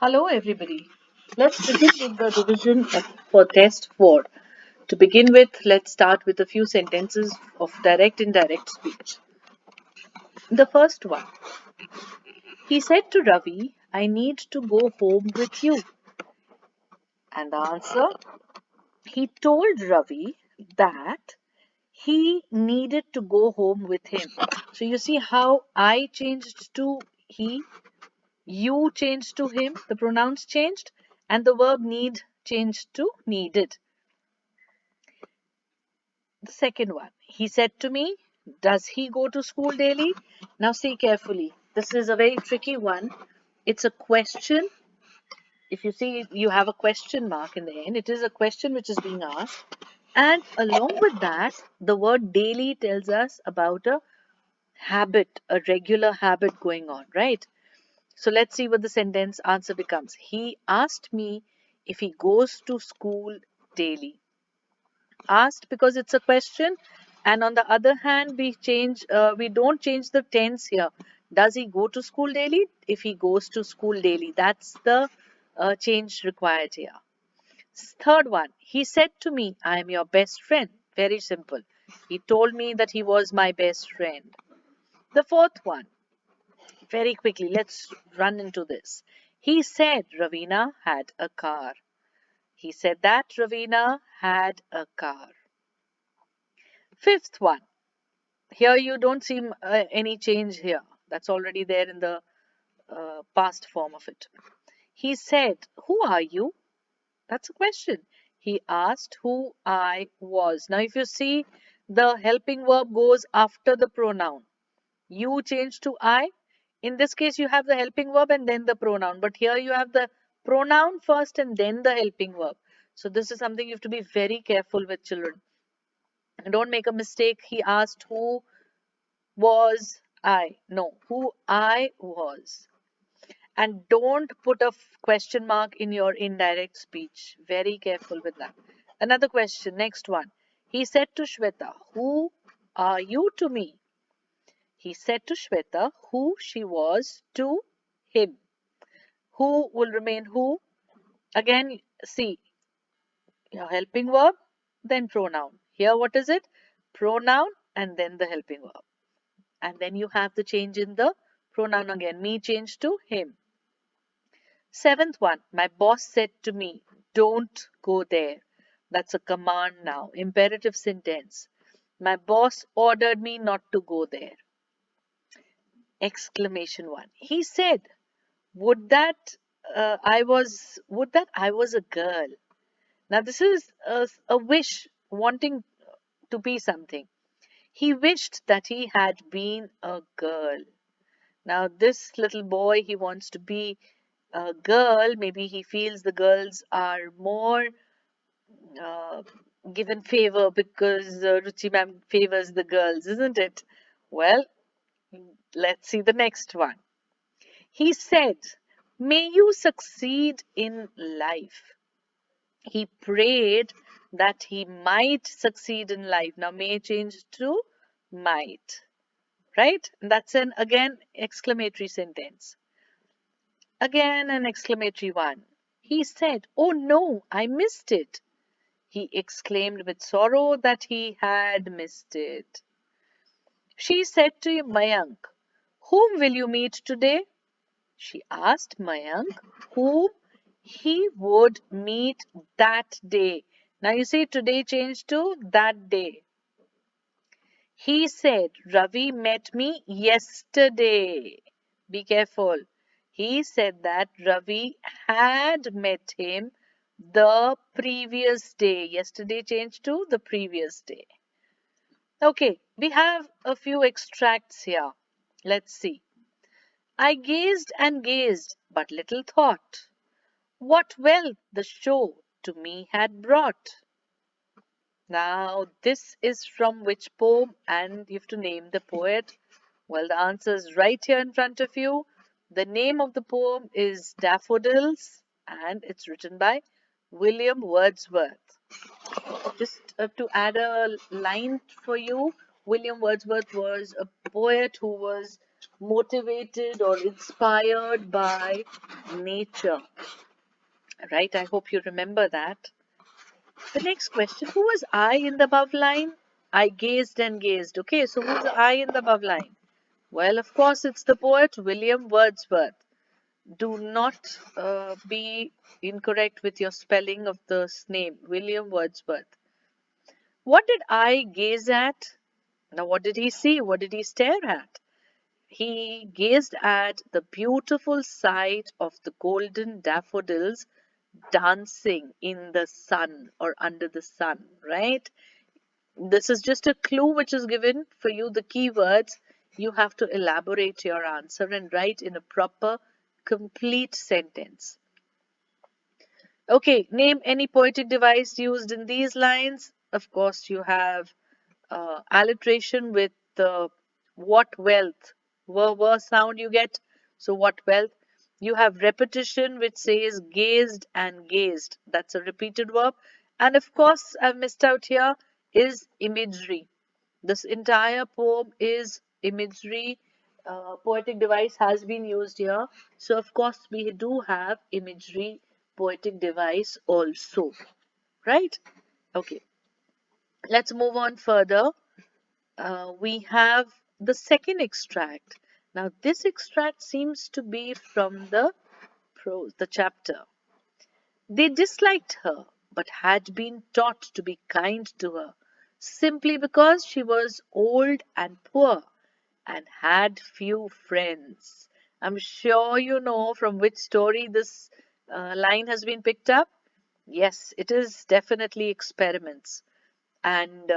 Hello, everybody. Let's begin with the revision for test 4. To begin with, let's start with a few sentences of direct indirect speech. The first one. He said to Ravi, I need to go home with you. And the answer, he told Ravi that he needed to go home with him. So you see how I changed to he, you changed to him, the pronouns changed, and the verb need changed to needed. The second one, he said to me, does he go to school daily? Now see carefully. This is a very tricky one. It's a question. If you see, you have a question mark in the end. It is a question which is being asked. And along with that, the word daily tells us about a habit, a regular habit going on, right? So let's see what the sentence answer becomes. He asked me if he goes to school daily. Asked because it's a question, and on the other hand we don't change the tense here. Does he go to school daily? If he goes to school daily, that's the change required here. Third one, he said to me, I am your best friend. Very simple. He told me that he was my best friend. The fourth one, very quickly, let's run into this. He said Ravina had a car. He said that Ravina had a car. Fifth one, here you don't see any change here. That's already there in the past form of it. He said, who are you? That's a question. He asked who I was. Now, if you see, the helping verb goes after the pronoun. You change to I. In this case, you have the helping verb and then the pronoun. But here you have the pronoun first and then the helping verb. So this is something you have to be very careful with, children. Don't make a mistake. He asked who was I? No, who I was. And don't put a question mark in your indirect speech. Very careful with that. Another question, next one. He said to Shweta, who are you to me? He said to Shweta who she was to him. Who will remain who? Again, see, your helping verb, then pronoun. Here, what is it? Pronoun and then the helping verb. And then you have the change in the pronoun again. Me changed to him. Seventh one, my boss said to me, don't go there. That's a command now, imperative sentence. My boss ordered me not to go there. Exclamation one. He said, would that I was a girl. Now this is a wish, wanting to be something. He wished that he had been a girl. Now, this little boy, he wants to be a girl. Maybe he feels the girls are more uh, given favor because Ruchi ma'am favors the girls, isn't it? Well, let's see the next one. He said, may you succeed in life. He prayed that he might succeed in life. Now, may changed to might, right? That's an again exclamatory sentence. Again, an exclamatory one. He said, oh no, I missed it. He exclaimed with sorrow that he had missed it. She said to Mayank, whom will you meet today? She asked Mayank whom he would meet that day. Now you see today changed to that day. He said, Ravi met me yesterday. Be careful. He said that Ravi had met him the previous day. Yesterday changed to the previous day. Okay, we have a few extracts here. Let's see. I gazed and gazed, but little thought what wealth the show to me had brought. Now, this is from which poem, and you have to name the poet. Well, the answer is right here in front of you. The name of the poem is Daffodils, and it's written by William Wordsworth. Just to add a line for you, William Wordsworth was a poet who was motivated or inspired by nature, right? I hope you remember that. The next question, who was I in the above line? I gazed and gazed. Okay, so who's I in the above line? Well, of course, it's the poet William Wordsworth. Do not be incorrect with your spelling of this name, William Wordsworth. What did I gaze at? Now, what did he see? What did he stare at? He gazed at the beautiful sight of the golden daffodils dancing in the sun or under the sun, right? This is just a clue which is given for you, the keywords. You have to elaborate your answer and write in a proper, complete sentence. Okay, name any poetic device used in these lines. Of course, you have alliteration with what wealth, were sound you get. So, what wealth. You have repetition which says gazed and gazed. That's a repeated verb. And of course, I've missed out here is imagery. This entire poem is imagery. Poetic device has been used here. So, of course, we do have imagery poetic device also. Right? Okay. Let's move on further. We have the second extract. Now, this extract seems to be from the prose, the chapter. They disliked her, but had been taught to be kind to her, simply because she was old and poor and had few friends. I'm sure you know from which story this line has been picked up. Yes, it is definitely experiments. And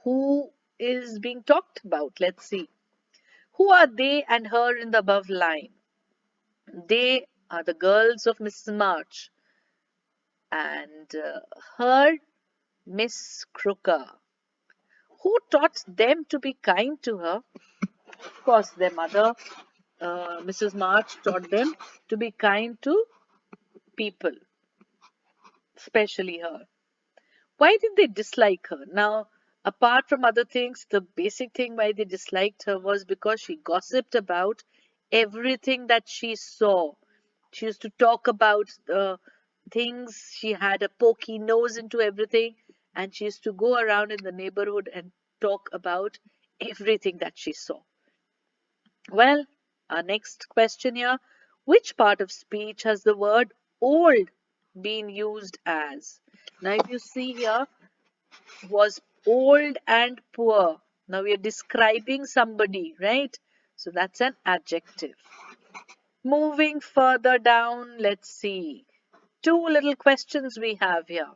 who is being talked about? Let's see. Who are they and her in the above line? They are the girls of Mrs. March and her Miss Crooker. Who taught them to be kind to her? Of course, their mother, Mrs. March, taught them to be kind to people, especially her. Why did they dislike her? Now, apart from other things, the basic thing why they disliked her was because she gossiped about everything that she saw. She used to talk about the things, she had a pokey nose into everything, and she used to go around in the neighborhood and talk about everything that she saw. Well, our next question here, which part of speech has the word old been used as? Now, if you see here, was old and poor. Now we are describing somebody, right? So that's an adjective. Moving further down, let's see. Two little questions we have here.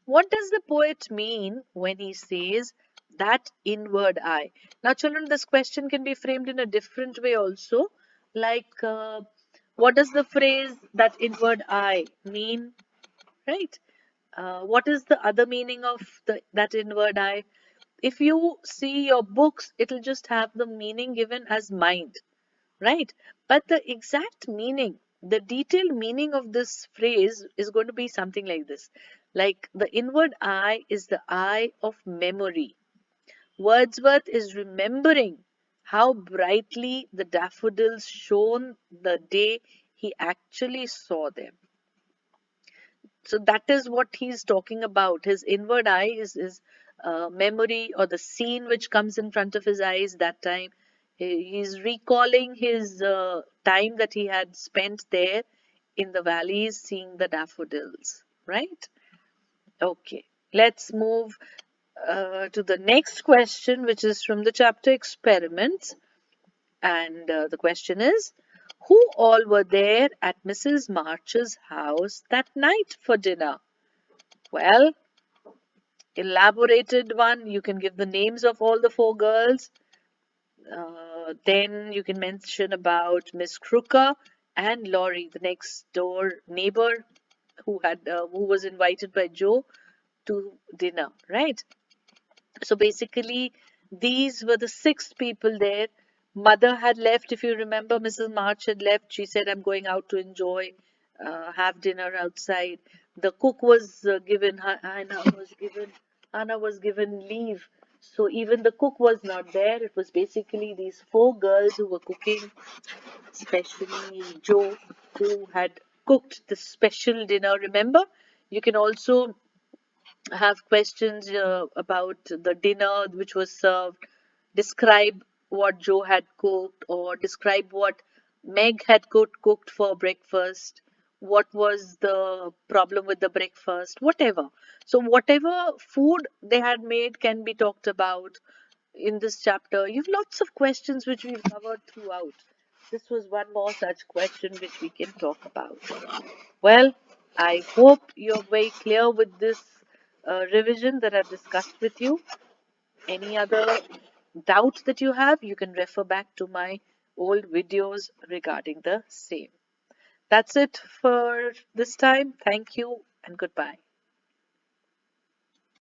What does the poet mean when he says that inward eye? Now, children, this question can be framed in a different way also. Like, what does the phrase that inward eye mean? Right? What is the other meaning of that inward eye? If you see your books, it'll just have the meaning given as mind, right? But the exact meaning, the detailed meaning of this phrase is going to be something like this. Like the inward eye is the eye of memory. Wordsworth is remembering how brightly the daffodils shone the day he actually saw them. So that is what he's talking about. His inward eye is his memory or the scene which comes in front of his eyes that time. He's recalling his time that he had spent there in the valleys seeing the daffodils, right? Okay, let's move to the next question, which is from the chapter Experiments. And the question is, who all were there at Mrs. March's house that night for dinner? Well, elaborated one, you can give the names of all the four girls. Then you can mention about Miss Crooker and Laurie, the next door neighbor who was invited by Joe to dinner, right? So basically, these were the six people there. Mother had left, if you remember, Mrs. March had left. She said, I'm going out to enjoy, have dinner outside. The cook was given, Hannah was given leave So even the cook was not there. It was basically these four girls who were cooking, especially Jo, who had cooked the special dinner. Remember, you can also have questions about the dinner which was served. Describe what Joe had cooked, or describe what Meg had cooked for breakfast. What was the problem with the breakfast? Whatever. So, whatever food they had made can be talked about in this chapter. You've lots of questions which we've covered throughout. This was one more such question which we can talk about. Well, I hope you're very clear with this revision that I've discussed with you. Any other doubts that you have, you can refer back to my old videos regarding the same. That's it for this time. Thank you and goodbye.